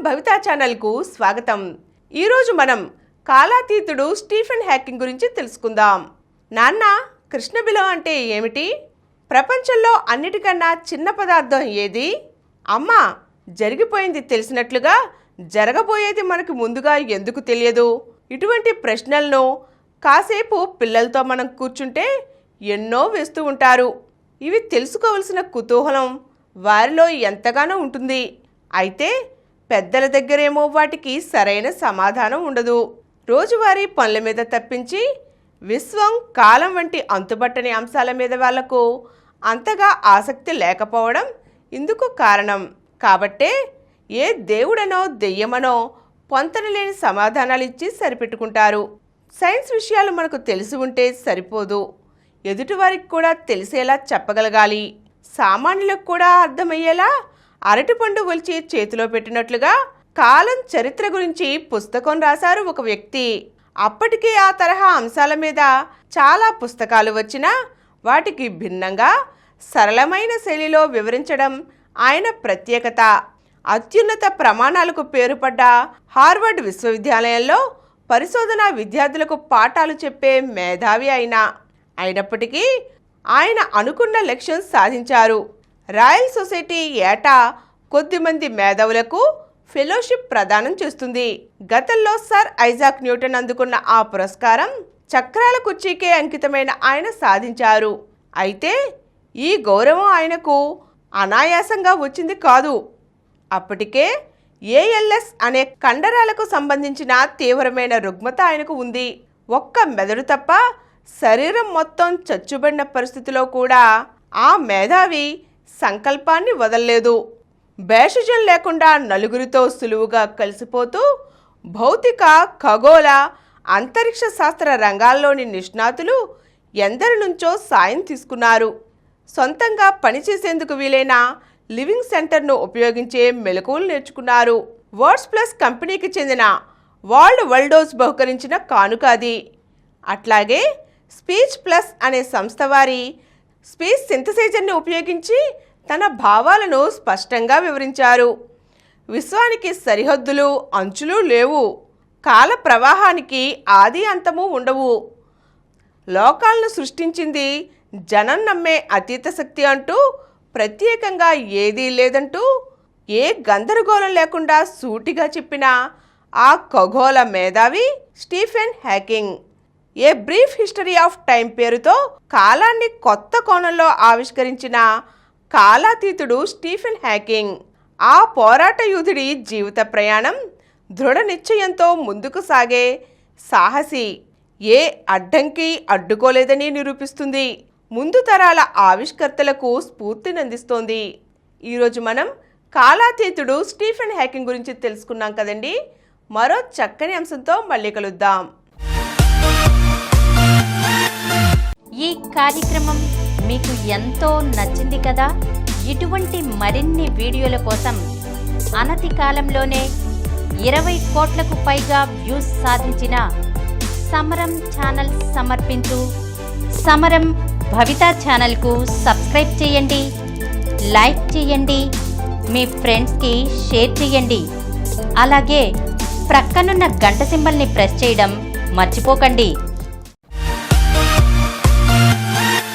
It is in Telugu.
భవితా ఛానల్కు స్వాగతం. ఈరోజు మనం కాలాతీతుడు స్టీఫెన్ హాకింగ్ గురించి తెలుసుకుందాం. నాన్న, కృష్ణ బిలం అంటే ఏమిటి? ప్రపంచంలో అన్నిటికన్నా చిన్న పదార్థం ఏది? అమ్మ, జరిగిపోయింది తెలిసినట్లుగా జరగబోయేది మనకు ముందుగా ఎందుకు తెలియదు? ఇటువంటి ప్రశ్నలను కాసేపు పిల్లలతో మనం కూర్చుంటే ఎన్నో వేస్తూ ఉంటారు. ఇవి తెలుసుకోవలసిన కుతూహలం వారిలో ఎంతగానో ఉంటుంది. అయితే పెద్దల దగ్గరేమో వాటికి సరైన సమాధానం ఉండదు. రోజువారీ పనుల మీద తప్పించి విశ్వం, కాలం వంటి అంతుబట్టని అంశాల మీద వాళ్లకు అంతగా ఆసక్తి లేకపోవడం ఇందుకు కారణం. కాబట్టే ఏ దేవుడనో దెయ్యమనో పొంతనలేని సమాధానాలు ఇచ్చి సరిపెట్టుకుంటారు. సైన్స్ విషయాలు మనకు తెలిసి ఉంటే సరిపోదు, ఎదుటివారికి కూడా తెలిసేలా చెప్పగలగాలి. సామాన్యులకు కూడా అర్థమయ్యేలా అరటిపండు ఒలిచి చేతిలో పెట్టినట్లుగా కాలం చరిత్ర గురించి పుస్తకం రాశారు ఒక వ్యక్తి. అప్పటికే ఆ తరహా అంశాల మీద చాలా పుస్తకాలు వచ్చినా వాటికి భిన్నంగా సరళమైన శైలిలో వివరించడం ఆయన ప్రత్యేకత. అత్యున్నత ప్రమాణాలకు పేరుపడ్డ హార్వర్డ్ విశ్వవిద్యాలయంలో పరిశోధనా విద్యార్థులకు పాఠాలు చెప్పే మేధావి అయినప్పటికీ ఆయన అనుకున్న లక్ష్యం సాధించారు. రాయల్ సొసైటీ ఏటా కొద్దిమంది మేధావులకు ఫెలోషిప్ ప్రదానం చేస్తుంది. గతంలో సర్ ఐజాక్ న్యూటన్ అందుకున్న ఆ పురస్కారం చక్రాల కుర్చీకే అంకితమైన ఆయన సాధించారు. అయితే ఈ గౌరవం ఆయనకు అనాయాసంగా వచ్చింది కాదు. అప్పటికే ఏఎల్ఎస్ అనే కండరాలకు సంబంధించిన తీవ్రమైన రుగ్మత ఆయనకు ఉంది. ఒక్క మెదడు తప్ప శరీరం మొత్తం చచ్చుబడిన పరిస్థితిలో కూడా ఆ మేధావి సంకల్పాన్ని వదల్లేదు. భేషజం లేకుండా నలుగురితో సులువుగా కలిసిపోతూ భౌతిక, ఖగోళ, అంతరిక్ష శాస్త్ర రంగాల్లోని నిష్ణాతులు ఎందరి నుంచో సాయం తీసుకున్నారు. సొంతంగా పనిచేసేందుకు వీలైన లివింగ్ సెంటర్ను ఉపయోగించే మెలకువలు నేర్చుకున్నారు. వర్డ్స్ ప్లస్ కంపెనీకి చెందిన వరల్డ్ వల్డోస్ బహుకరించిన కానుక అది. అట్లాగే స్పీచ్ ప్లస్ అనే సంస్థ వారి స్పీచ్ సింథసైజర్ని ఉపయోగించి తన భావాలను స్పష్టంగా వివరించారు. విశ్వానికి సరిహద్దులు, అంచులు లేవు. కాల ప్రవాహానికి ఆది అంతము ఉండవు. లోకాలను సృష్టించింది జనం నమ్మే అతీత శక్తి అంటూ ప్రత్యేకంగా ఏదీ లేదంటూ ఏ గందరగోళం లేకుండా సూటిగా చెప్పిన ఆ ఖగోళ మేధావి Stephen Hawking. A brief history of time పేరుతో కాలాన్ని కొత్త కోణంలో ఆవిష్కరించిన కాలాతీతుడు స్టీఫెన్ హాకింగ్. ఆ పోరాట యూధుడి జీవిత ప్రయాణం దృఢ నిశ్చయంతో ముందుకు సాగే సాహసి. ఏ అడ్డంకి అడ్డుకోలేదని నిరూపిస్తుంది. ముందు తరాల ఆవిష్కర్తలకు స్ఫూర్తినందిస్తోంది. ఈరోజు మనం కాలాతీతుడు స్టీఫెన్ హాకింగ్ గురించి తెలుసుకున్నాం కదండి. మరో చక్కని అంశంతో మళ్ళీ కలుద్దాం. ఈ కార్యక్రమం మీకు ఎంతో నచ్చింది కదా. ఇటువంటి మరిన్ని వీడియోల కోసం అనతి కాలంలోనే 20 కోట్లకు పైగా వ్యూస్ సాధించిన సమరం ఛానల్ సమర్పించు సమరం భవితా ఛానల్కు సబ్స్క్రైబ్ చేయండి, లైక్ చేయండి, మీ ఫ్రెండ్స్కి షేర్ చేయండి. అలాగే ప్రక్కనున్న గంట సింబల్ని ప్రెస్ చేయడం మర్చిపోకండి.